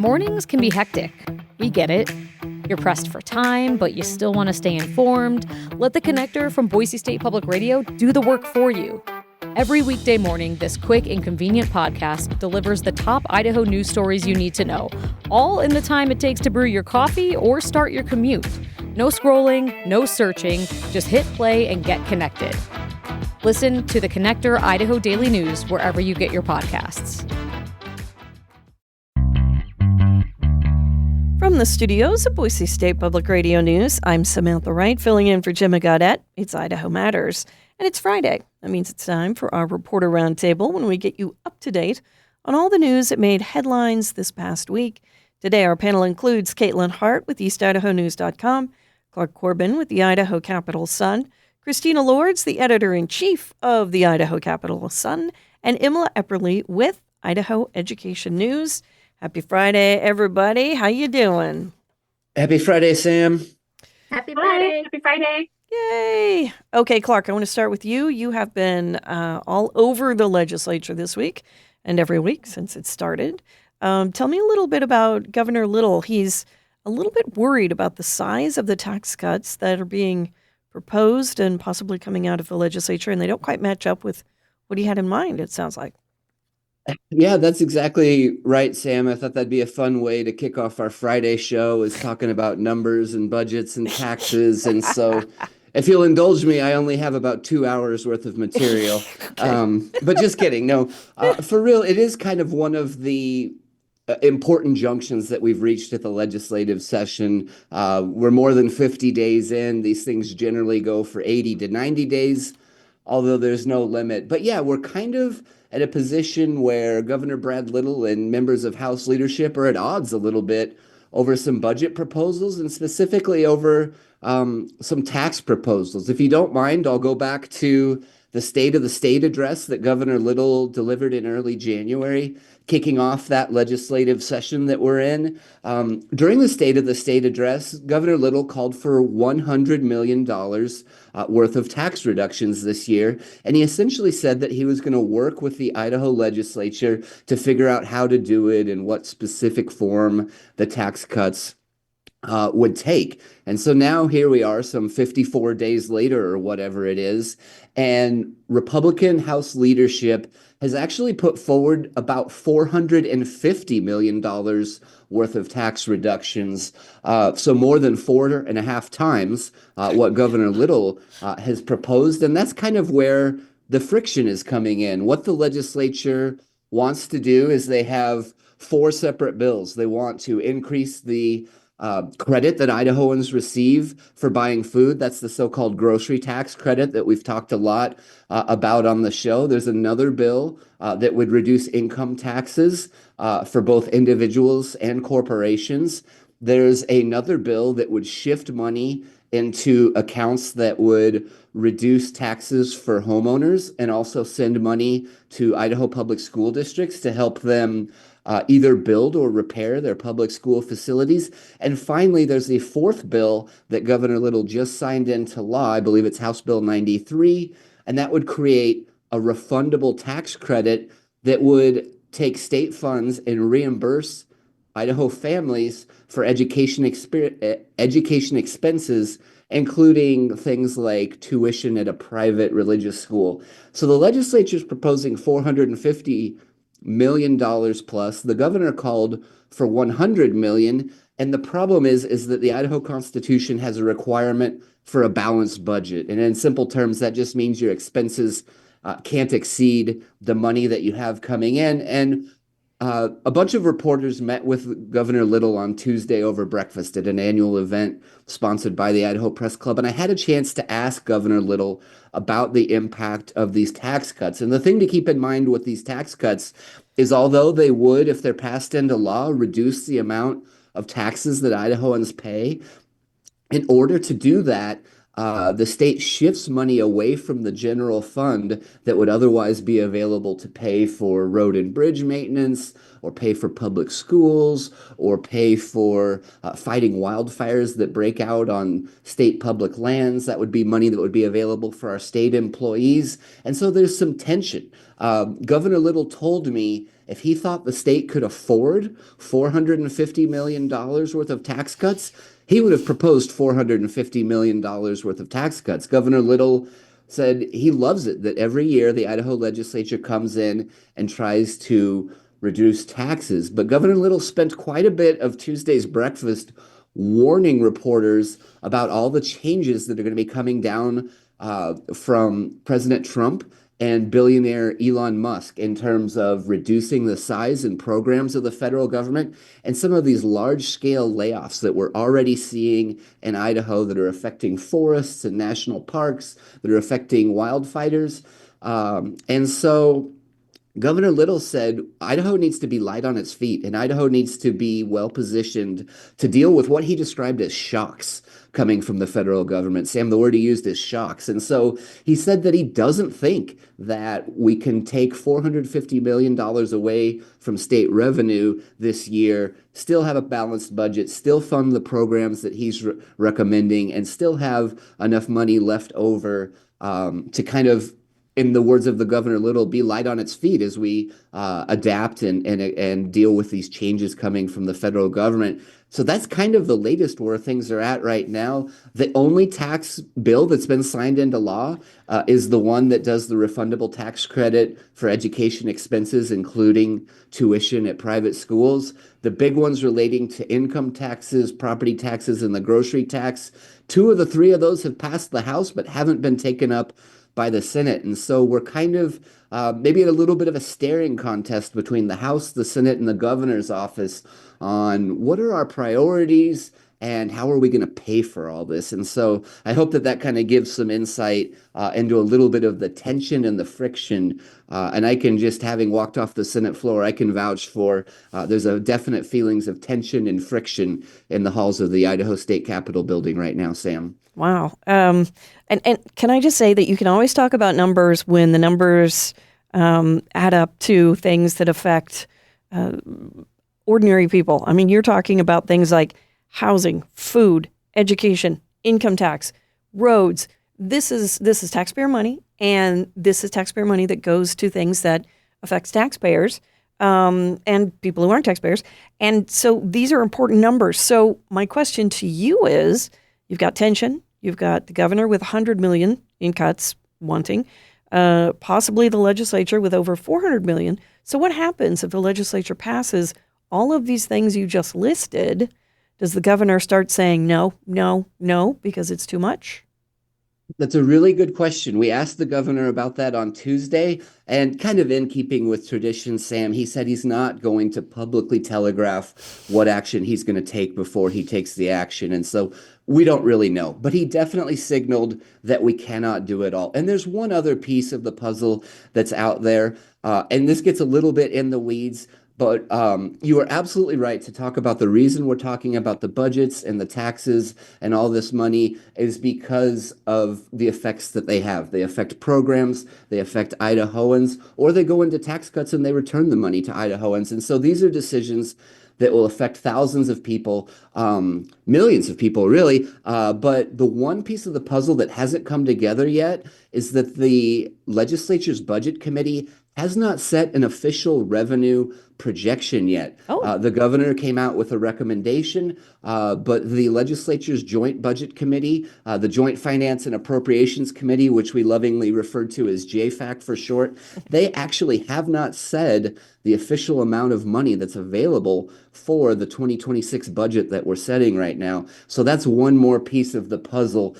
Mornings can be hectic. We get it. You're pressed for time, but you still want to stay informed. Let the connector from Boise State Public Radio do the work for you. Every weekday morning, this quick and convenient podcast delivers the top Idaho news stories you need to know, all in the time it takes to brew your coffee or start your commute. No scrolling, no searching, just hit play and get connected. Listen to the Connector Idaho Daily News wherever you get your podcasts. From the studios of Boise State Public Radio News, I'm Samantha Wright, filling in for Jim Gaudette. It's Idaho Matters, and it's Friday. That means it's time for our Reporter Roundtable when we get you up to date on all the news that made headlines this past week. Today, our panel includes Caitlin Hart with EastIdahoNews.com, Clark Corbin with the Idaho Capital Sun, Christina Lords, the editor-in-chief of the Idaho Capital Sun, and Imla Epperly with Idaho Education News. Happy Friday, everybody. How you doing? Happy Friday, Sam. Happy Friday. Happy Friday. Yay. Okay, Clark, I want to start with you. You have been all over the legislature this week and every week since it started. Tell me a little bit about Governor Little. He's a little bit worried about the size of the tax cuts that are being proposed and possibly coming out of the legislature, and they don't quite match up with what he had in mind, it sounds like. Yeah, that's exactly right, Sam. I thought that'd be a fun way to kick off our Friday show, is talking about numbers and budgets and taxes. And so if you'll indulge me, I only have about 2 hours worth of material. Okay. But just kidding. No, for real, it is kind of one of the important junctions that we've reached at the legislative session. We're more than 50 days in. These things generally go for 80 to 90 days, although there's no limit. But yeah, we're kind of at a position where Governor Brad Little and members of House leadership are at odds a little bit over some budget proposals, and specifically over some tax proposals. If you don't mind, I'll go back to the State of the State address that Governor Little delivered in early January, kicking off that legislative session that we're in. During the State of the State address, Governor Little called for $100 million worth of tax reductions this year. And he essentially said that he was going to work with the Idaho legislature to figure out how to do it and what specific form the tax cuts would take. And so now here we are, some 54 days later or whatever it is, and Republican House leadership has actually put forward about $450 million worth of tax reductions, so more than 4.5 times what Governor Little has proposed. And that's kind of where the friction is coming in. What the legislature wants to do is they have 4 separate bills. They want to increase the credit that Idahoans receive for buying food. That's the so-called grocery tax credit that we've talked a lot about on the show. There's another bill that would reduce income taxes for both individuals and corporations. There's another bill that would shift money into accounts that would reduce taxes for homeowners and also send money to Idaho public school districts to help them either build or repair their public school facilities. And finally, there's a 4th bill that Governor Little just signed into law. I believe it's House Bill 93, and that would create a refundable tax credit that would take state funds and reimburse Idaho families for education expenses, including things like tuition at a private religious school. So the legislature is proposing $450 million plus. The governor called for $100 million. And the problem is that the Idaho Constitution has a requirement for a balanced budget. And in simple terms, that just means your expenses can't exceed the money that you have coming in. And a bunch of reporters met with Governor Little on Tuesday over breakfast at an annual event sponsored by the Idaho Press Club. And I had a chance to ask Governor Little about the impact of these tax cuts. And the thing to keep in mind with these tax cuts is, although they would, if they're passed into law, reduce the amount of taxes that Idahoans pay, in order to do that, the state shifts money away from the general fund that would otherwise be available to pay for road and bridge maintenance, or pay for public schools, or pay for fighting wildfires that break out on state public lands. That would be money that would be available for our state employees. And so there's some tension. Governor Little told me if he thought the state could afford $450 million worth of tax cuts, he would have proposed $450 million worth of tax cuts. Governor Little said he loves it that every year the Idaho legislature comes in and tries to reduce taxes. But Governor Little spent quite a bit of Tuesday's breakfast warning reporters about all the changes that are going to be coming down from President Trump and billionaire Elon Musk in terms of reducing the size and programs of the federal government and some of these large-scale layoffs that we're already seeing in Idaho that are affecting forests and national parks, that are affecting wildfires. And so Governor Little said Idaho needs to be light on its feet, and Idaho needs to be well positioned to deal with what he described as shocks coming from the federal government. Sam, the word he used is shocks. And so he said that he doesn't think that we can take $450 million away from state revenue this year, still have a balanced budget, still fund the programs that he's recommending, and still have enough money left over to kind of, in the words of the Governor Little, be light on its feet as we adapt and deal with these changes coming from the federal government. So that's kind of the latest where things are at right now. The only tax bill that's been signed into law is the one that does the refundable tax credit for education expenses, including tuition at private schools. The big ones relating to income taxes, property taxes, and the grocery tax. Two of the three of those have passed the House but haven't been taken up by the Senate. And so we're kind of maybe at a little bit of a staring contest between the House, the Senate, and the governor's office on what are our priorities and how are we going to pay for all this. And so I hope that that kind of gives some insight into a little bit of the tension and the friction. And I can just, having walked off the Senate floor, I can vouch for there's a definite feelings of tension and friction in the halls of the Idaho State Capitol building right now, Sam. Wow. And can I just say that you can always talk about numbers when the numbers add up to things that affect ordinary people. I mean, you're talking about things like housing, food, education, income tax, roads. This is taxpayer money, and this is taxpayer money that goes to things that affects taxpayers and people who aren't taxpayers. And so these are important numbers. So my question to you is, you've got tension. You've got the governor with $100 million in cuts wanting, possibly the legislature with over $400 million. So what happens if the legislature passes all of these things you just listed? Does the governor start saying no, no, no, because it's too much? That's a really good question. We asked the governor about that on Tuesday, and kind of in keeping with tradition, Sam, he said he's not going to publicly telegraph what action he's going to take before he takes the action. And so we don't really know, but he definitely signaled that we cannot do it all. And there's one other piece of the puzzle that's out there, and this gets a little bit in the weeds. But you are absolutely right to talk about the reason we're talking about the budgets and the taxes and all this money is because of the effects that they have. They affect programs, they affect Idahoans, or they go into tax cuts and they return the money to Idahoans. And so these are decisions that will affect thousands of people, millions of people, really. But the one piece of the puzzle that hasn't come together yet is that the legislature's budget committee has not set an official revenue projection yet. The governor came out with a recommendation, but the legislature's joint budget committee, the Joint Finance and Appropriations Committee, which we lovingly refer to as JFAC for short, they actually have not said the official amount of money that's available for the 2026 budget that we're setting right now. So that's one more piece of the puzzle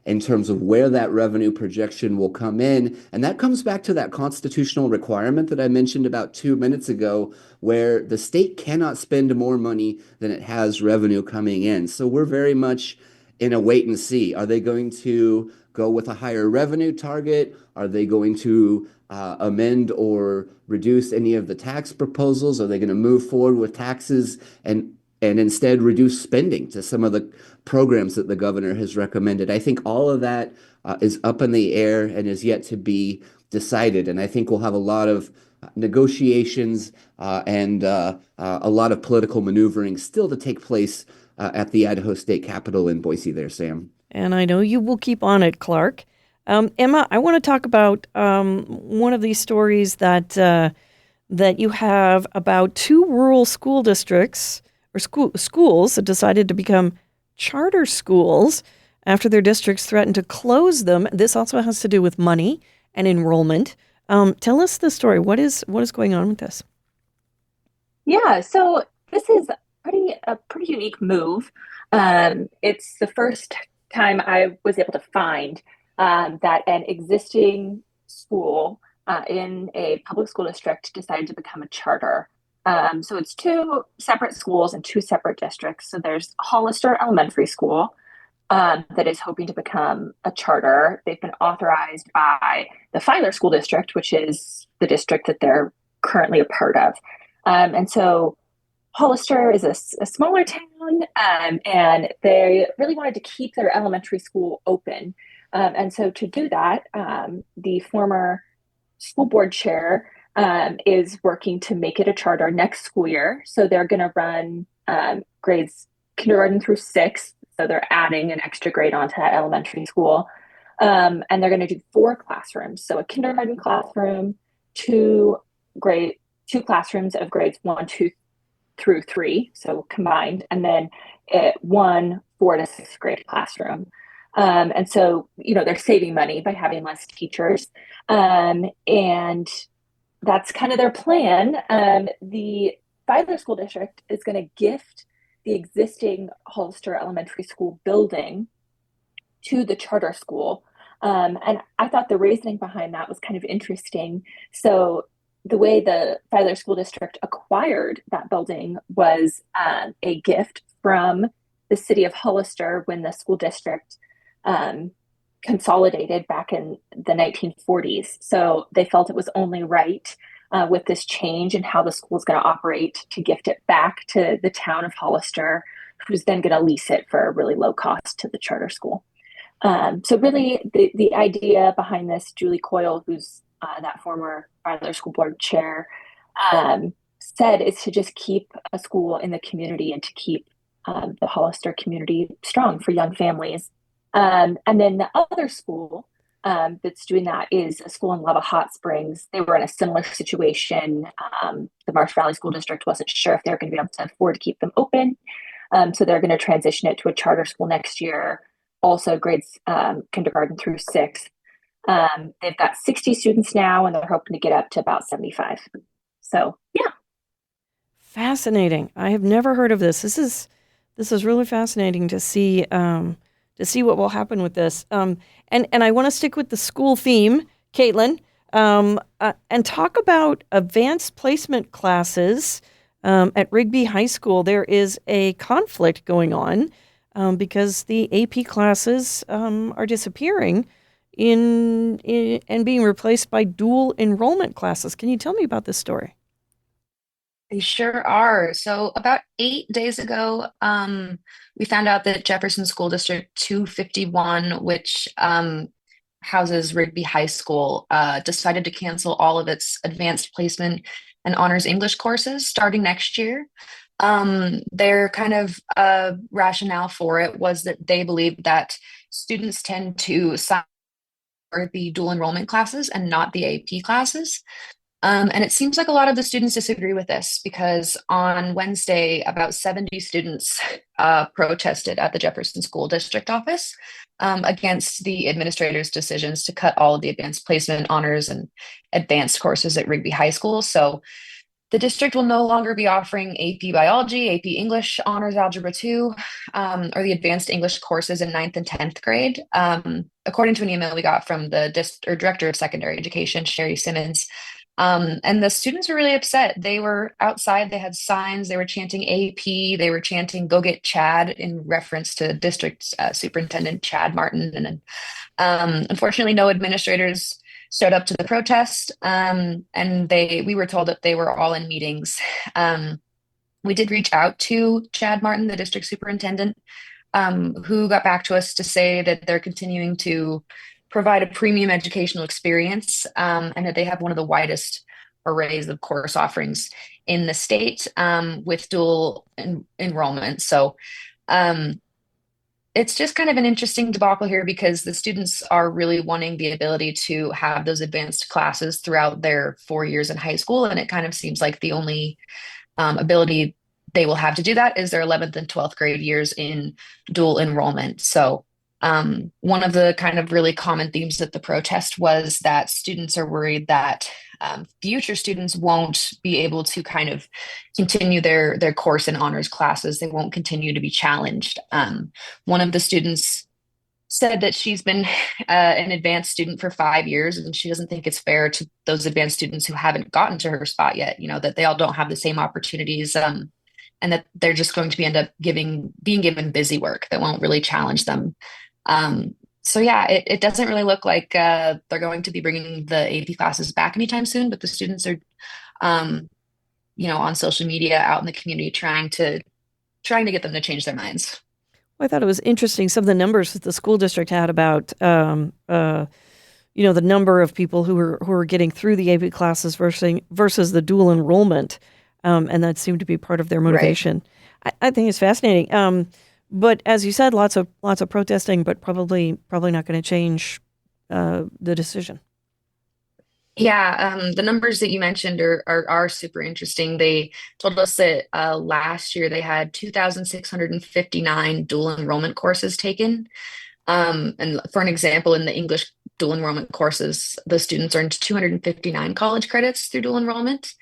in terms of where that revenue projection will come in. And that comes back to that constitutional requirement that I mentioned about 2 minutes ago, where the state cannot spend more money than it has revenue coming in. So we're very much in a wait and see. Are they going to go with a higher revenue target? Are they going to amend or reduce any of the tax proposals? Are they going to move forward with taxes and instead reduce spending to some of the programs that the governor has recommended? I think all of that is up in the air and is yet to be decided. And I think we'll have a lot of negotiations and a lot of political maneuvering still to take place at the Idaho State Capitol in Boise there, Sam. And I know you will keep on it, Clark. Emma, I want to talk about one of these stories that that you have about 2 rural school districts or schools that decided to become charter schools after their districts threatened to close them. This also has to do with money and enrollment. Tell us the story. What is going on with this? Yeah, so this is a pretty unique move. It's the first time I was able to find that an existing school in a public school district decided to become a charter. So it's two separate schools and two separate districts. So there's Hollister Elementary School that is hoping to become a charter. They've been authorized by the Filer School District, which is the district that they're currently a part of. And so Hollister is a smaller town, and they really wanted to keep their elementary school open. And so to do that, the former school board chair is working to make it a charter next school year. So they're going to run grades kindergarten through sixth. So they're adding an extra grade onto that elementary school. And they're going to do 4 classrooms. So a kindergarten classroom, two classrooms of grades 1, 2 through 3, so combined, and then 1 4 to 6th grade classroom. And so, they're saving money by having less teachers. And that's kind of their plan. The Filer School District is going to gift the existing Hollister Elementary School building to the charter school. And I thought the reasoning behind that was kind of interesting. So the way the Filer School District acquired that building was a gift from the city of Hollister when the school district consolidated back in the 1940s. So they felt it was only right with this change in how the school is going to operate to gift it back to the town of Hollister, who's then going to lease it for a really low cost to the charter school. So really the idea behind this, Julie Coyle, who's that former Filer School Board chair, said is to just keep a school in the community and to keep the Hollister community strong for young families. And then the other school that's doing that is a school in Lava Hot Springs. They were in a similar situation. The Marsh Valley School District wasn't sure if they were going to be able to afford to keep them open. So they're going to transition it to a charter school next year, also grades kindergarten through 6th. They've got 60 students now, and they're hoping to get up to about 75. So, yeah. Fascinating. I have never heard of this. This is really fascinating to see what will happen with this. And I want to stick with the school theme, Caitlin, and talk about advanced placement classes at Rigby High School. There is a conflict going on because the AP classes are disappearing and being replaced by dual enrollment classes. Can you tell me about this story? They sure are. So about 8 days ago, we found out that Jefferson School District 251, which houses Rigby High School, decided to cancel all of its advanced placement and honors English courses starting next year. Their kind of rationale for it was that they believe that students tend to sign for the dual enrollment classes and not the AP classes. And it seems like a lot of the students disagree with this because on Wednesday, about 70 students protested at the Jefferson School District office against the administrator's decisions to cut all of the advanced placement, honors, and advanced courses at Rigby High School. So the district will no longer be offering AP Biology, AP English, Honors Algebra 2, or the advanced English courses in 9th and 10th grade. According to an email we got from the Director of Secondary Education, Sherry Simmons. And the students were really upset. They were outside, they had signs, they were chanting AP, they were chanting "Go get Chad" in reference to District Superintendent Chad Martin. And unfortunately, no administrators showed up to the protest, and we were told that they were all in meetings. We did reach out to Chad Martin, the district superintendent, who got back to us to say that they're continuing to provide a premium educational experience, and that they have one of the widest arrays of course offerings in the state with dual enrollment. So it's just kind of an interesting debacle here because the students are really wanting the ability to have those advanced classes throughout their 4 years in high school. And it kind of seems like the only ability they will have to do that is their 11th and 12th grade years in dual enrollment. So, one of the kind of really common themes at the protest was that students are worried that future students won't be able to kind of continue their course in honors classes. They won't continue to be challenged. One of the students said that she's been an advanced student for 5 years and she doesn't think it's fair to those advanced students who haven't gotten to her spot yet, that they all don't have the same opportunities, and that they're just going to be end up being given busy work that won't really challenge them. So yeah, it doesn't really look like they're going to be bringing the AP classes back anytime soon, but the students are um, on social media out in the community trying to get them to change their minds. I thought it was interesting, some of the numbers that the school district had about, the number of people who were getting through the AP classes versus the dual enrollment, and that seemed to be part of their motivation. Right. I think it's fascinating. But as you said, lots of protesting, but probably not going to change the decision. Yeah, the numbers that you mentioned are super interesting. They told us that last year they had 2,659 dual enrollment courses taken. And for an example, in the English dual enrollment courses, the students earned 259 college credits through dual enrollment,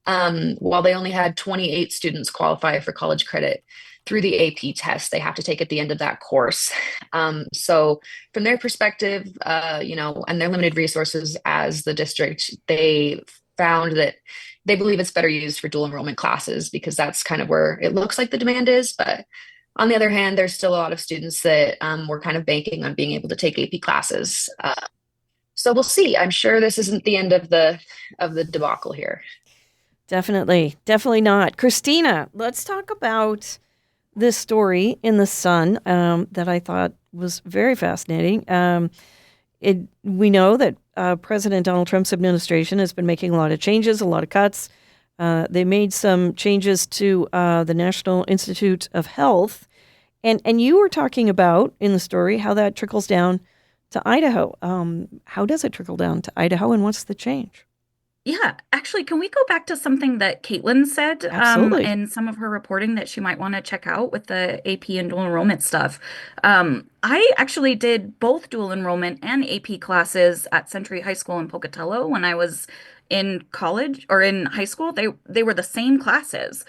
while they only had 28 students qualify for college credit through the AP test they have to take at the end of that course. So from their perspective, and their limited resources as the district, they found that they believe it's better used for dual enrollment classes because that's kind of where it looks like the demand is. But on the other hand, there's still a lot of students that were kind of banking on being able to take AP classes. So we'll see. I'm sure this isn't the end of the debacle here. Definitely not. Christina, let's talk about this story in the Sun that I thought was very fascinating. We know that President Donald Trump's administration has been making a lot of changes, a lot of cuts. They made some changes to the National Institute of Health. And you were talking about in the story how that trickles down to Idaho. How does it trickle down to Idaho, and what's the change? Yeah, actually, can we go back to something that Caitlin said in some of her reporting that she might want to check out with the AP and dual enrollment stuff? I actually did both dual enrollment and AP classes at Century High School in Pocatello when I was in college or in high school. They were the same classes.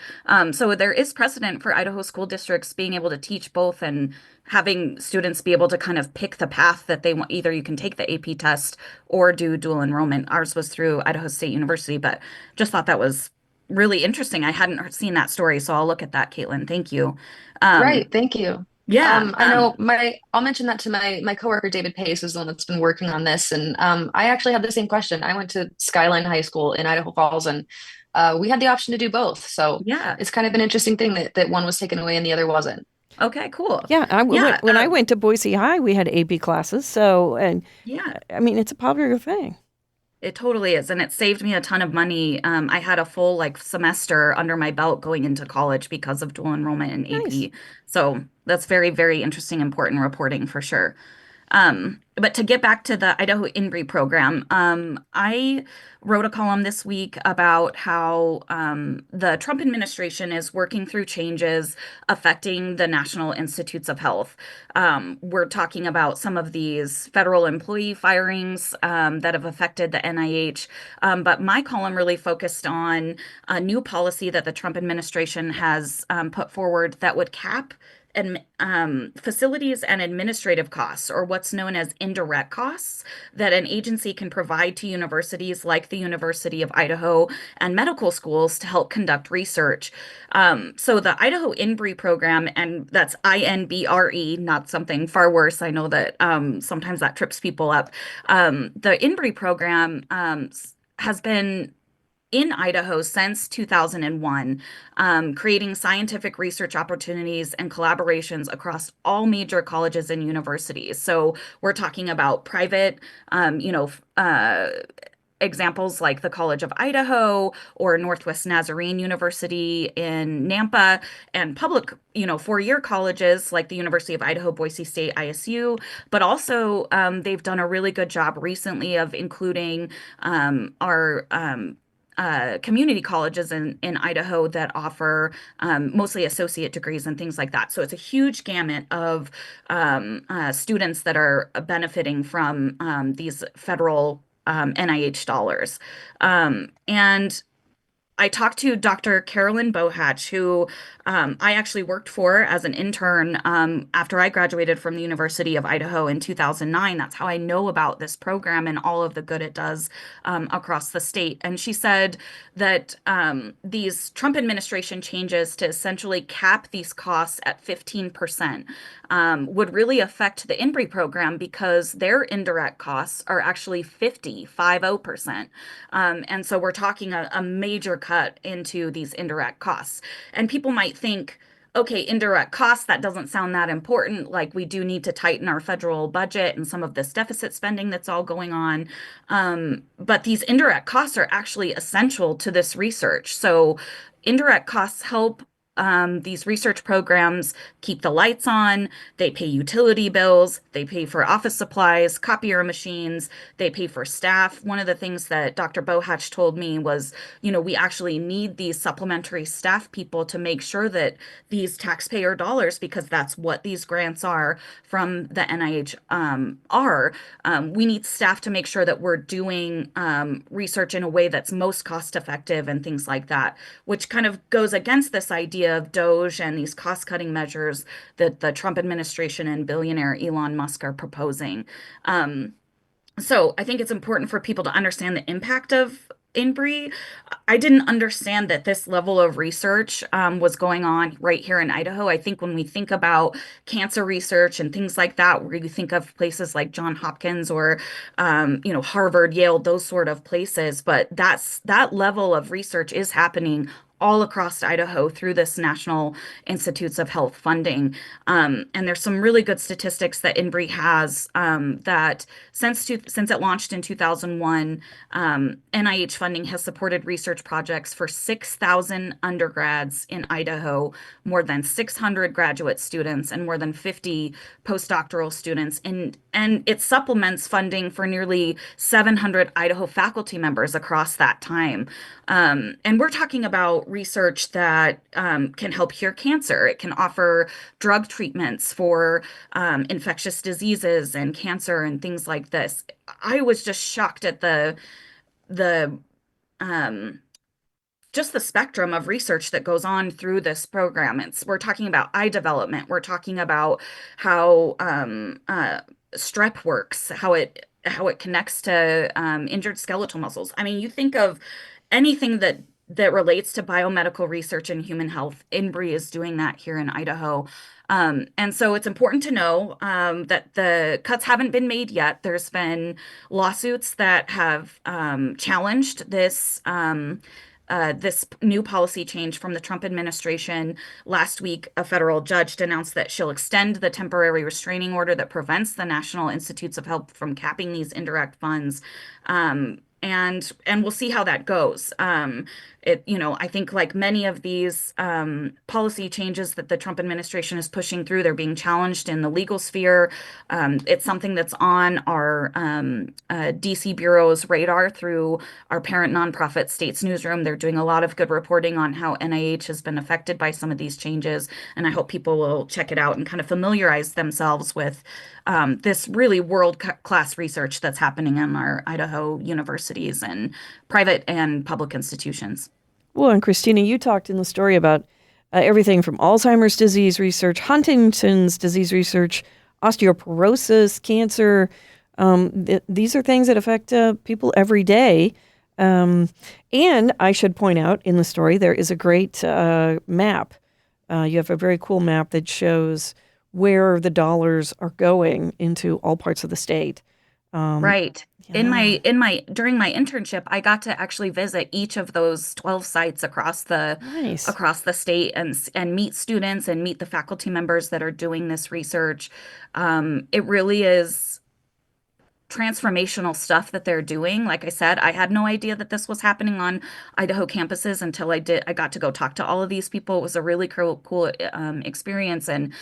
So there is precedent for Idaho school districts being able to teach both and having students be able to kind of pick the path that they want. Either you can take the AP test or do dual enrollment. Ours was through Idaho State University, but just thought that was really interesting. I hadn't seen that story, so I'll look at that, Caitlin. Thank you. Right, thank you. Yeah, I know I'll mention that to my coworker David Pace is the one that's been working on this, and I actually had the same question. I went to Skyline High School in Idaho Falls, and we had the option to do both. So yeah, it's kind of an interesting thing that one was taken away and the other wasn't. Okay, cool. Yeah, when I went to Boise High, we had AP classes. So, and yeah, I mean, it's a popular thing. It totally is, and it saved me a ton of money. I had a full semester under my belt going into college because of dual enrollment in AP. Nice. So that's very, very interesting, important reporting for sure. But to get back to the Idaho INBRE program, I wrote a column this week about how the Trump administration is working through changes affecting the National Institutes of Health. We're talking about some of these federal employee firings that have affected the NIH. But my column really focused on a new policy that the Trump administration has put forward that would cap and facilities and administrative costs, or what's known as indirect costs, that an agency can provide to universities like the University of Idaho and medical schools to help conduct research. So the Idaho INBRE program, and that's INBRE, not something far worse. I know that sometimes that trips people up. The INBRE program has been in Idaho since 2001, creating scientific research opportunities and collaborations across all major colleges and universities. So we're talking about private, examples like the College of Idaho or Northwest Nazarene University in Nampa, and public, four-year colleges like the University of Idaho, Boise State, ISU. But also, they've done a really good job recently of including our community colleges in Idaho that offer mostly associate degrees and things like that. So it's a huge gamut of students that are benefiting from these federal NIH dollars. And I talked to Dr. Carolyn Bohatch, who I actually worked for as an intern after I graduated from the University of Idaho in 2009. That's how I know about this program and all of the good it does across the state. And she said that these Trump administration changes to essentially cap these costs at 15% would really affect the INBRE program because their indirect costs are actually 50%. And so we're talking a major cut into these indirect costs. And people might think, okay, indirect costs, that doesn't sound that important. Like we do need to tighten our federal budget and some of this deficit spending that's all going on. But these indirect costs are actually essential to this research. So indirect costs help these research programs keep the lights on. They pay utility bills. They pay for office supplies, copier machines. They pay for staff. One of the things that Dr. Bohatch told me was, we actually need these supplementary staff people to make sure that these taxpayer dollars, because that's what these grants are from the NIH are, we need staff to make sure that we're doing research in a way that's most cost effective and things like that, which kind of goes against this idea of DOGE and these cost-cutting measures that the Trump administration and billionaire Elon Musk are proposing. So I think it's important for people to understand the impact of INBRE. I didn't understand that this level of research was going on right here in Idaho. I think when we think about cancer research and things like that, where you think of places like Johns Hopkins or, Harvard, Yale, those sort of places, but that level of research is happening all across Idaho through this National Institutes of Health funding. And there's some really good statistics that INBRE has that since it launched in 2001, NIH funding has supported research projects for 6,000 undergrads in Idaho, more than 600 graduate students, and more than 50 postdoctoral students. And it supplements funding for nearly 700 Idaho faculty members across that time. And we're talking about research that can help cure cancer. It can offer drug treatments for infectious diseases and cancer and things like this. I was just shocked at the just the spectrum of research that goes on through this program. We're talking about eye development. We're talking about how strep works, how it connects to injured skeletal muscles. I mean, you think of anything that relates to biomedical research and human health. INBRE is doing that here in Idaho. And so it's important to know that the cuts haven't been made yet. There's been lawsuits that have challenged this new policy change from the Trump administration. Last week, a federal judge announced that she'll extend the temporary restraining order that prevents the National Institutes of Health from capping these indirect funds. And we'll see how that goes. I think like many of these policy changes that the Trump administration is pushing through, they're being challenged in the legal sphere. It's something that's on our DC Bureau's radar through our parent nonprofit States Newsroom. They're doing a lot of good reporting on how NIH has been affected by some of these changes. And I hope people will check it out and kind of familiarize themselves with this really world-class research that's happening in our Idaho universities and private and public institutions. Well, and Christina, you talked in the story about everything from Alzheimer's disease research, Huntington's disease research, osteoporosis, cancer. These are things that affect people every day. And I should point out in the story, there is a great map. You have a very cool map that shows where the dollars are going into all parts of the state. Right. Yeah. During my internship, I got to actually visit each of those 12 sites across the Nice. state and meet students and meet the faculty members that are doing this research. It really is transformational stuff that they're doing. Like I said, I had no idea that this was happening on Idaho campuses until I got to go talk to all of these people. It was a really cool experience, and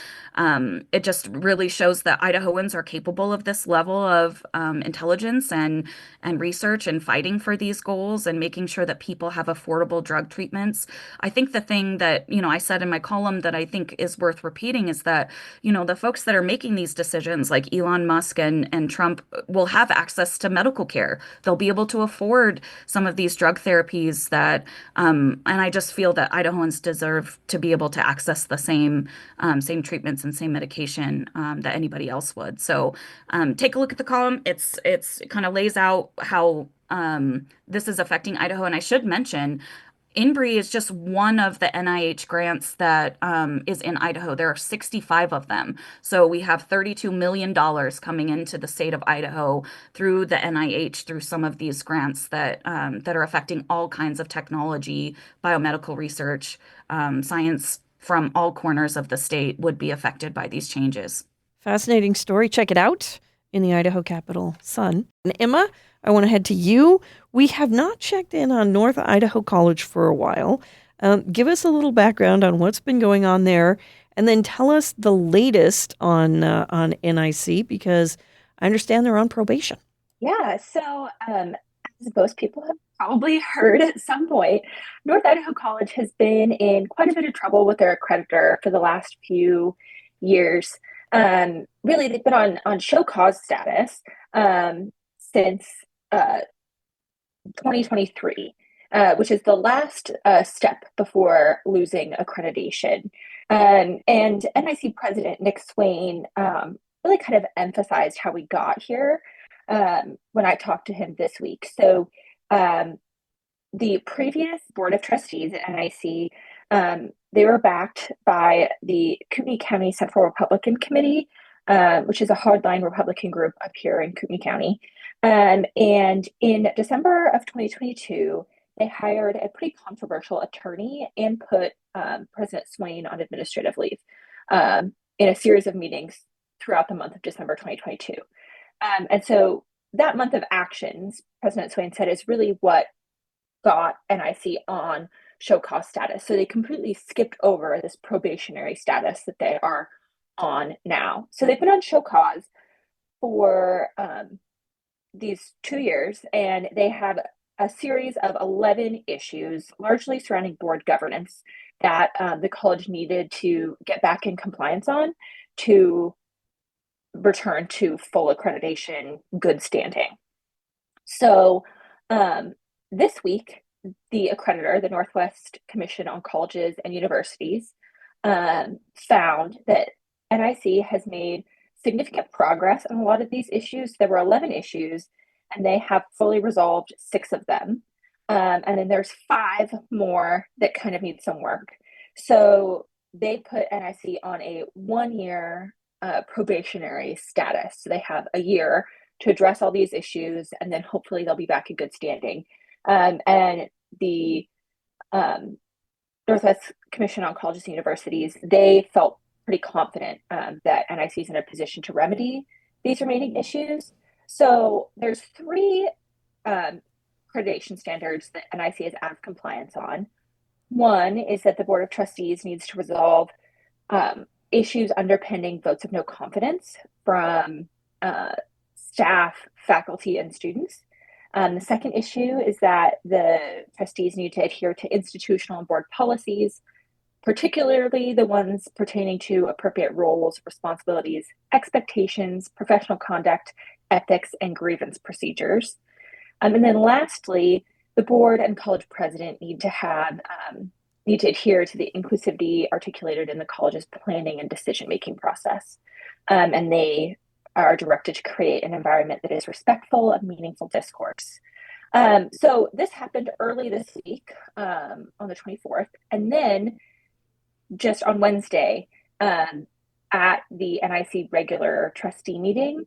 it just really shows that Idahoans are capable of this level of intelligence and research and fighting for these goals and making sure that people have affordable drug treatments. I think the thing that, I said in my column that I think is worth repeating is that, the folks that are making these decisions, like Elon Musk and Trump, will have access to medical care. They'll be able to afford some of these drug therapies and I just feel that Idahoans deserve to be able to access the same treatments and same medication that anybody else would. So take a look at the column. It kind of lays out how this is affecting Idaho. And I should mention, INBRE is just one of the NIH grants that is in Idaho. There are 65 of them. So we have $32 million coming into the state of Idaho through the NIH, through some of these grants that are affecting all kinds of technology, biomedical research, science from all corners of the state would be affected by these changes. Fascinating story. Check it out in the Idaho Capital Sun. And Emma, I want to head to you. We have not checked in on North Idaho College for a while. Give us a little background on what's been going on there, and then tell us the latest on NIC, because I understand they're on probation. Yeah, so as most people have probably heard at some point, North Idaho College has been in quite a bit of trouble with their accreditor for the last few years. Really, they've been on show cause status since 2023, which is the last step before losing accreditation. And NIC President Nick Swain really kind of emphasized how we got here when I talked to him this week. So the previous Board of Trustees at NIC, they were backed by the Kootenai County Central Republican Committee, which is a hardline Republican group up here in Kootenai County. And in December of 2022, they hired a pretty controversial attorney and put President Swain on administrative leave in a series of meetings throughout the month of December 2022. And so that month of actions, President Swain said, is really what got NIC on show cause status. So they completely skipped over this probationary status that they are on now. So they've been on show cause for these 2 years, and they have a series of 11 issues, largely surrounding board governance, that the college needed to get back in compliance on to return to full accreditation, good standing. So this week, the accreditor, the Northwest Commission on Colleges and Universities, found that NIC has made significant progress on a lot of these issues. There were 11 issues, and they have fully resolved 6 of them. And then there's 5 more that kind of need some work. So they put NIC on a 1-year probationary status. So they have a year to address all these issues, and then hopefully they'll be back in good standing. And the Northwest Commission on Colleges and Universities, they felt pretty confident that NIC is in a position to remedy these remaining issues. So there's 3 accreditation standards that NIC is out of compliance on. One is that the Board of Trustees needs to resolve issues underpinning votes of no confidence from staff, faculty, and students. The second issue is that the trustees need to adhere to institutional and board policies, particularly the ones pertaining to appropriate roles, responsibilities, expectations, professional conduct, ethics, and grievance procedures. And then lastly, the board and college president need to adhere to the inclusivity articulated in the college's planning and decision-making process. And they are directed to create an environment that is respectful of meaningful discourse. So this happened early this week on the 24th. And then just on Wednesday at the NIC regular trustee meeting,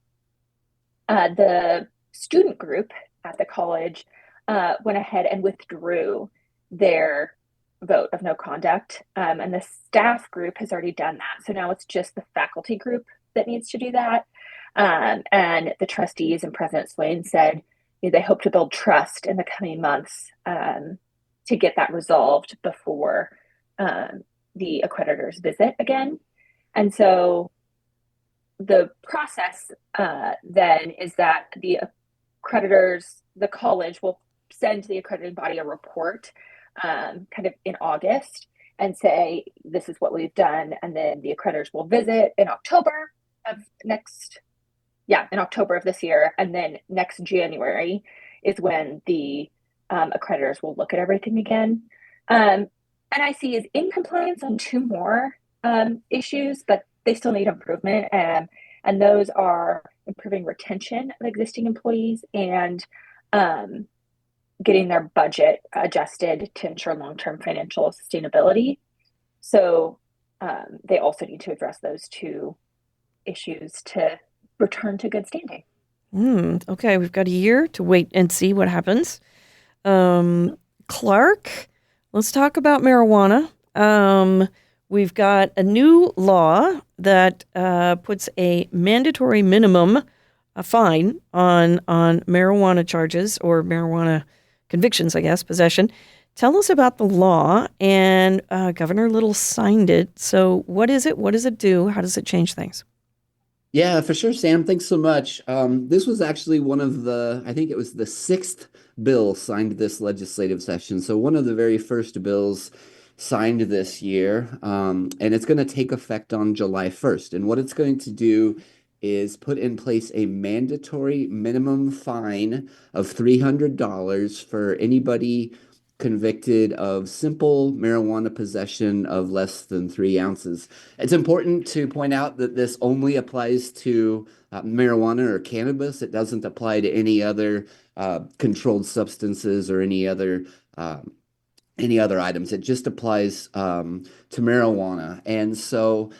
the student group at the college went ahead and withdrew their vote of no conduct. And the staff group has already done that. So now it's just the faculty group that needs to do that. And the trustees and President Swain said they hope to build trust in the coming months to get that resolved before the accreditors visit again. And so the process then is that the accreditors, the college will send the accredited body a report kind of in August and say, this is what we've done. And then the accreditors will visit in October of in October of this year. And then next January is when the accreditors will look at everything again. NIC is in compliance on two more issues, but they still need improvement. And those are improving retention of existing employees and getting their budget adjusted to ensure long-term financial sustainability. So they also need to address those two issues to return to good standing. Okay, we've got a year to wait and see what happens. Clark, let's talk about marijuana. We've got a new law that puts a mandatory minimum fine on marijuana charges or marijuana convictions, I guess, possession. Tell us about the law. And Governor Little signed it. So what is it? What does it do? How does it change things? Yeah, for sure, Sam. Thanks so much. This was actually I think it was the sixth bill signed this legislative session. So one of the very first bills signed this year, and it's going to take effect on July 1st. And what it's going to do is put in place a mandatory minimum fine of $300 for anybody convicted of simple marijuana possession of less than 3 ounces. It's important to point out that this only applies to marijuana or cannabis. It doesn't apply to any other controlled substances or any other items. It just applies to marijuana. And so,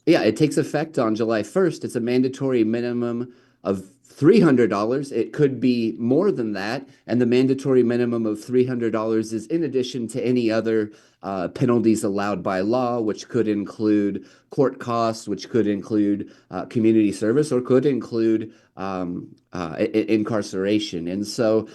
it takes effect on July 1st. It's a mandatory minimum of $300. It could be more than that. And the mandatory minimum of $300 is in addition to any other penalties allowed by law, which could include court costs, which could include community service, or could include incarceration. And so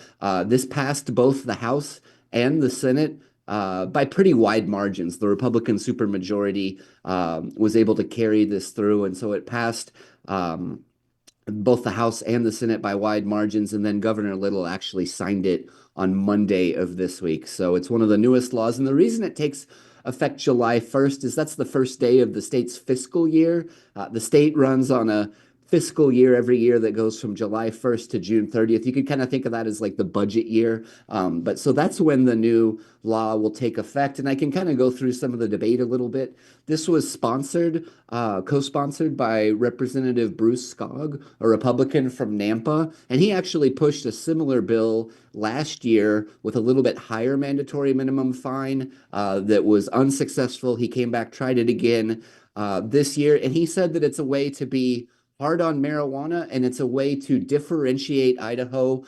this passed both the House and the Senate by pretty wide margins. The Republican supermajority was able to carry this through, and so it passed both the House and the Senate by wide margins, and then Governor Little actually signed it on Monday of this week. So it's one of the newest laws, and the reason it takes effect July 1st is that's the first day of the state's fiscal year. The state runs on a fiscal year every year that goes from July 1st to June 30th. You could kind of think of that as like the budget year. But so that's when the new law will take effect. And I can kind of go through some of the debate a little bit. This was co-sponsored by Representative Bruce Skog, a Republican from Nampa. And he actually pushed a similar bill last year with a little bit higher mandatory minimum fine that was unsuccessful. He came back, tried it again this year. And he said that it's a way to be hard on marijuana, and it's a way to differentiate Idaho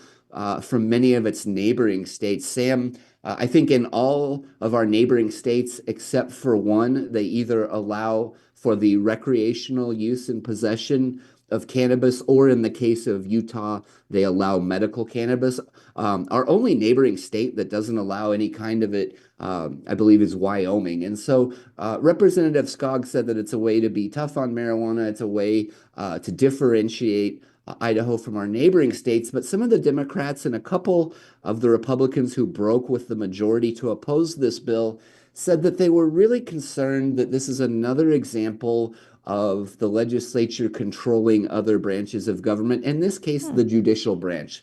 from many of its neighboring states. Sam, I think in all of our neighboring states, except for one, they either allow for the recreational use and possession of cannabis, or in the case of Utah, they allow medical cannabis. Our only neighboring state that doesn't allow any kind of it, I believe, is Wyoming. And so Representative Skog said that it's a way to be tough on marijuana. It's a way to differentiate Idaho from our neighboring states. But some of the Democrats and a couple of the Republicans who broke with the majority to oppose this bill said that they were really concerned that this is another example of the legislature controlling other branches of government, in this case, the judicial branch.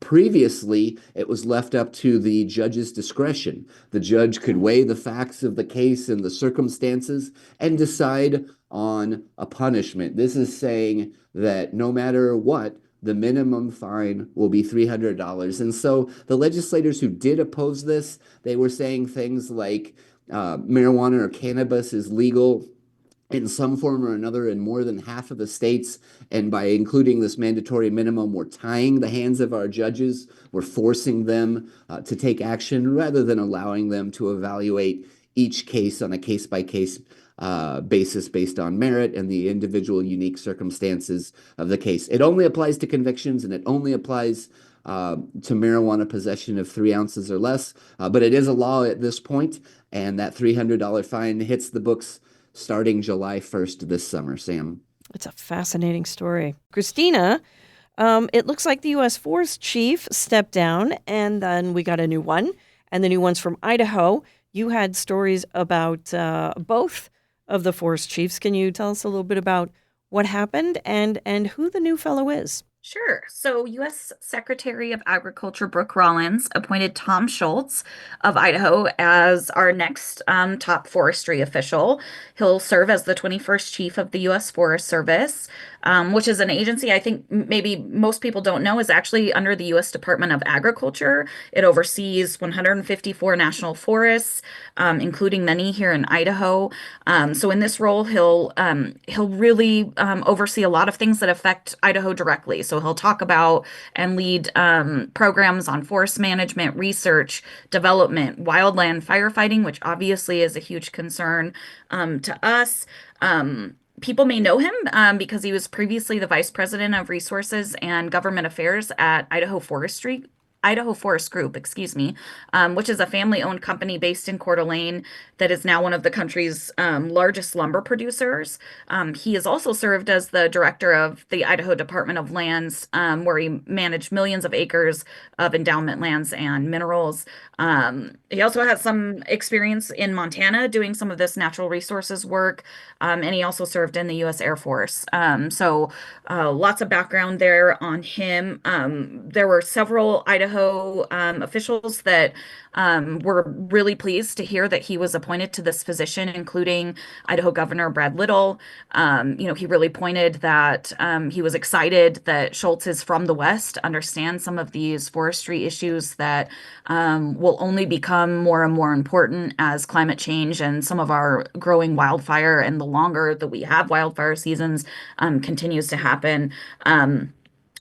Previously, it was left up to the judge's discretion. The judge could weigh the facts of the case and the circumstances and decide on a punishment. This is saying that no matter what, the minimum fine will be $300. And so the legislators who did oppose this, they were saying things like marijuana or cannabis is legal in some form or another in more than half of the states. And by including this mandatory minimum, we're tying the hands of our judges. We're forcing them to take action rather than allowing them to evaluate each case on a case-by-case basis based on merit and the individual unique circumstances of the case. It only applies to convictions, and it only applies to marijuana possession of 3 ounces or less. But it is a law at this point, and that $300 fine hits the books starting July 1st this summer, Sam. It's a fascinating story. Christina, it looks like the U.S. Forest Chief stepped down, and then we got a new one, and the new one's from Idaho. You had stories about both of the forest chiefs. Can you tell us a little bit about what happened and who the new fellow is? Sure. So, U.S. Secretary of Agriculture Brooke Rollins appointed Tom Schultz of Idaho as our next top forestry official. He'll serve as the 21st chief of the U.S. Forest Service, which is an agency I think maybe most people don't know is actually under the U.S. Department of Agriculture. It oversees 154 national forests, including many here in Idaho. So, in this role, he'll really oversee a lot of things that affect Idaho directly. So he'll talk about and lead programs on forest management, research, development, wildland firefighting, which obviously is a huge concern to us. People may know him because he was previously the vice president of resources and government affairs at Idaho Forest Group, which is a family-owned company based in Coeur d'Alene that is now one of the country's largest lumber producers. He has also served as the director of the Idaho Department of Lands, where he managed millions of acres of endowment lands and minerals. He also has some experience in Montana doing some of this natural resources work, and he also served in the U.S. Air Force. So lots of background there on him. There were several Idaho officials that were really pleased to hear that he was appointed to this position, including Idaho Governor Brad Little. He really pointed that he was excited that Schultz is from the West, understands some of these forestry issues that will only become more and more important as climate change and some of our growing wildfire and the longer that we have wildfire seasons continues to happen.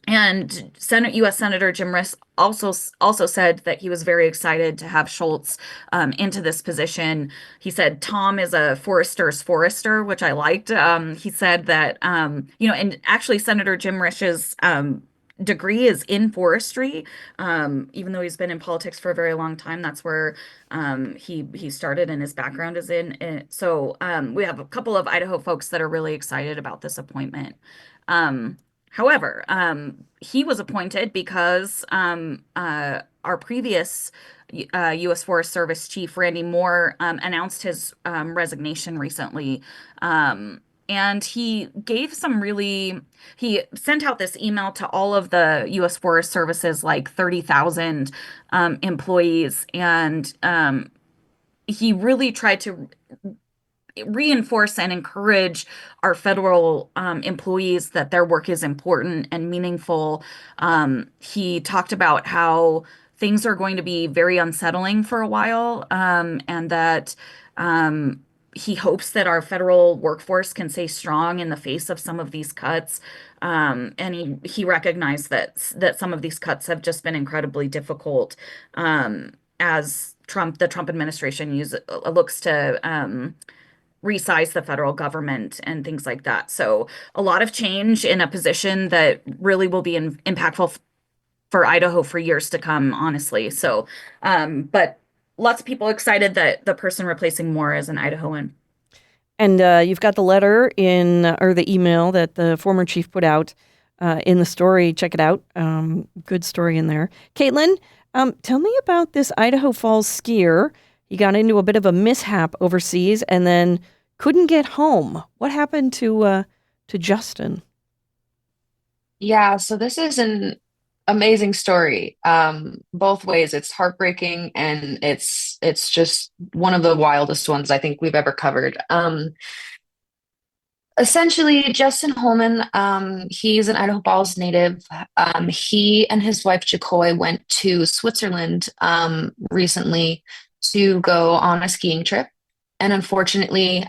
And U.S. Senator Jim Risch also said that he was very excited to have Schultz into this position. He said Tom is a forester's forester, which I liked. He said that and actually Senator Jim Risch's degree is in forestry. Even though he's been in politics for a very long time, that's where he started and his background is in. So we have a couple of Idaho folks that are really excited about this appointment. However, he was appointed because our previous U.S. Forest Service chief, Randy Moore, announced his resignation recently. And he sent out this email to all of the U.S. Forest Service's like 30,000 employees. And he really tried to reinforce and encourage our federal employees that their work is important and meaningful. He talked about how things are going to be very unsettling for a while, and that he hopes that our federal workforce can stay strong in the face of some of these cuts. And he recognized that some of these cuts have just been incredibly difficult as the Trump administration looks to resize the federal government and things like that. So a lot of change in a position that really will be impactful for Idaho for years to come, honestly. So, but lots of people excited that the person replacing Moore is an Idahoan. And you've got the letter or the email that the former chief put out in the story. Check it out. Good story in there. Caitlin, tell me about this Idaho Falls skier. He got into a bit of a mishap overseas and then couldn't get home. What happened to Justin? Yeah, so this is an amazing story. Both ways. It's heartbreaking and it's just one of the wildest ones I think we've ever covered. Essentially, Justin Holman, he's an Idaho Falls native. He and his wife Jacoy went to Switzerland recently to go on a skiing trip. And unfortunately,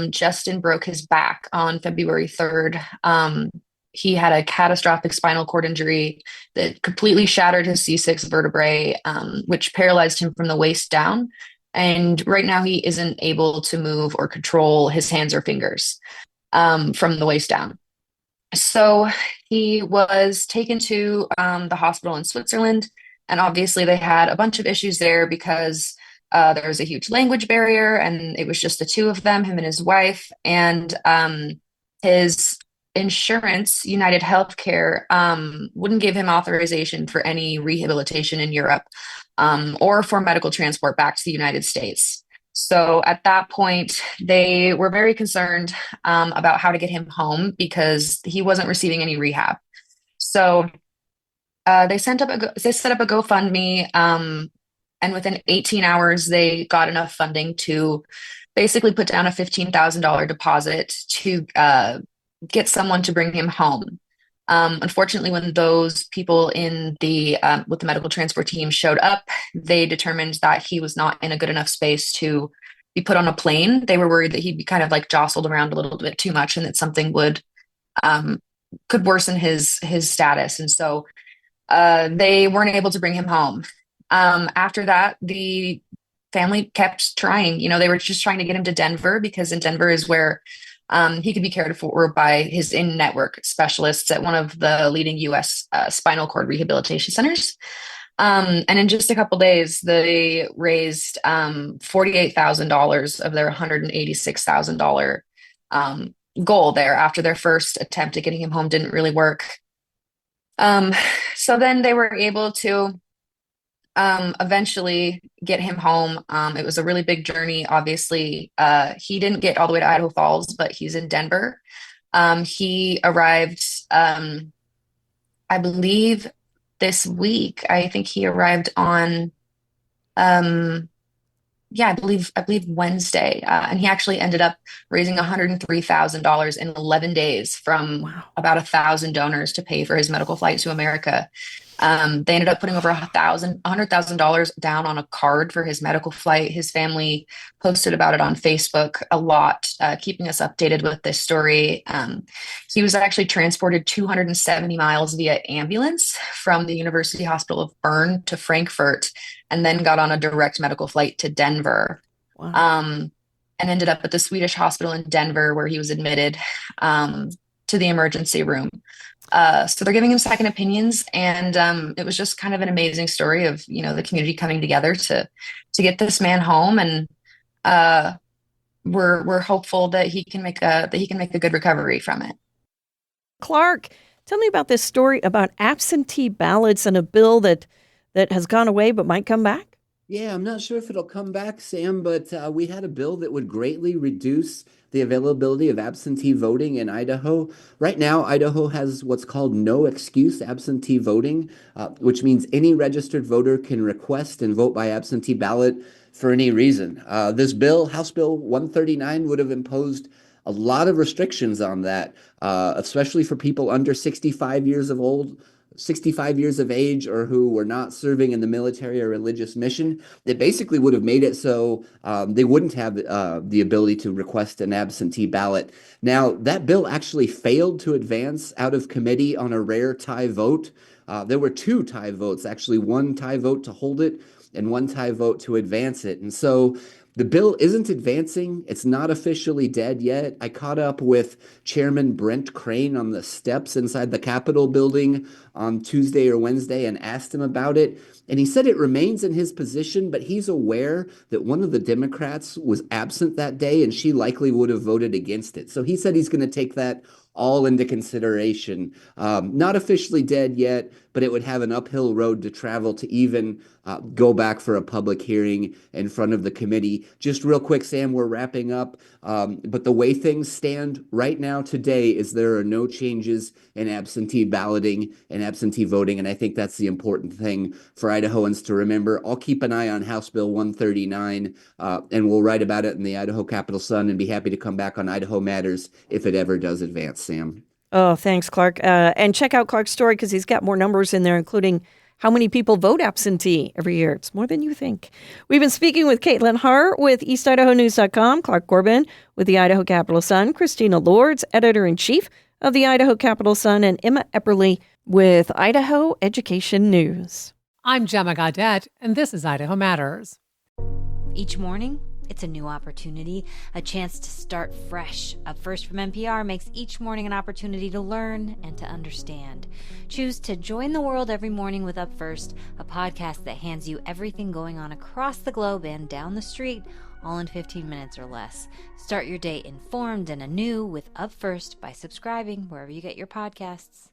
Justin broke his back on February 3rd. He had a catastrophic spinal cord injury that completely shattered his C6 vertebrae, which paralyzed him from the waist down. And right now, he isn't able to move or control his hands or fingers from the waist down. So he was taken to the hospital in Switzerland. And obviously, they had a bunch of issues there because there was a huge language barrier, and it was just the two of them, him and his wife. And his insurance, United Healthcare, wouldn't give him authorization for any rehabilitation in Europe or for medical transport back to the United States. So at that point, they were very concerned about how to get him home because he wasn't receiving any rehab. So they set up a GoFundMe, and within 18 hours, they got enough funding to basically put down a $15,000 deposit to get someone to bring him home. Unfortunately, when those people in the with the medical transport team showed up, they determined that he was not in a good enough space to be put on a plane. They were worried that he'd be kind of like jostled around a little bit too much, and that something would could worsen his status. And so they weren't able to bring him home. After that, the family kept trying. You know, they were just trying to get him to Denver because in Denver is where he could be cared for by his in-network specialists at one of the leading U.S. Spinal cord rehabilitation centers. And in just a couple days, they raised $48,000 of their $186,000 goal there after their first attempt at getting him home didn't really work. So then they were able to eventually get him home. It was a really big journey. Obviously, he didn't get all the way to Idaho Falls, but he's in Denver. He arrived, I believe, this week. I think he arrived on, I believe Wednesday, and he actually ended up raising $103,000 in 11 days from about 1,000 donors to pay for his medical flight to America. They ended up putting over $100,000 down on a card for his medical flight. His family posted about it on Facebook a lot, keeping us updated with this story. He was actually transported 270 miles via ambulance from the University Hospital of Bern to Frankfurt, and then got on a direct medical flight to Denver. And ended up at the Swedish hospital in Denver, where he was admitted to the emergency room. So they're giving him second opinions, and it was just kind of an amazing story of, you know, the community coming together to get this man home, and we're hopeful that he can make a good recovery from it. Clark, tell me about this story about absentee ballots and a bill that has gone away but might come back. Yeah, I'm not sure if it'll come back, Sam, but we had a bill that would greatly reduce the availability of absentee voting in Idaho. Right now, Idaho has what's called no excuse absentee voting, which means any registered voter can request and vote by absentee ballot for any reason. This bill, House Bill 139, would have imposed a lot of restrictions on that, especially for people under 65 years of age, or who were not serving in the military or religious mission. It basically would have made it so they wouldn't have the ability to request an absentee ballot. Now, that bill actually failed to advance out of committee on a rare tie vote. There were two tie votes, actually, one tie vote to hold it and one tie vote to advance it. And so the bill isn't advancing. It's not officially dead yet. I caught up with Chairman Brent Crane on the steps inside the Capitol building on Tuesday or Wednesday and asked him about it. And he said it remains in his position, but he's aware that one of the Democrats was absent that day, and she likely would have voted against it. So he said he's going to take that all into consideration. Not officially dead yet, but it would have an uphill road to travel to even go back for a public hearing in front of the committee. Just real quick, Sam, we're wrapping up. But the way things stand right now today is there are no changes in absentee balloting and absentee voting. And I think that's the important thing for Idahoans to remember. I'll keep an eye on House Bill 139, and we'll write about it in the Idaho Capital Sun and be happy to come back on Idaho Matters if it ever does advance, Sam. Oh, thanks, Clark. And check out Clark's story because he's got more numbers in there, including how many people vote absentee every year. It's more than you think. We've been speaking with Caitlin Haar with EastIdahoNews.com, Clark Corbin with the Idaho Capital Sun, Christina Lords, Editor-in-Chief of the Idaho Capital Sun, and Emma Epperly with Idaho Education News. I'm Gemma Gaudette, and this is Idaho Matters. Each morning, it's a new opportunity, a chance to start fresh. Up First from NPR makes each morning an opportunity to learn and to understand. Choose to join the world every morning with Up First, a podcast that hands you everything going on across the globe and down the street, all in 15 minutes or less. Start your day informed and anew with Up First by subscribing wherever you get your podcasts.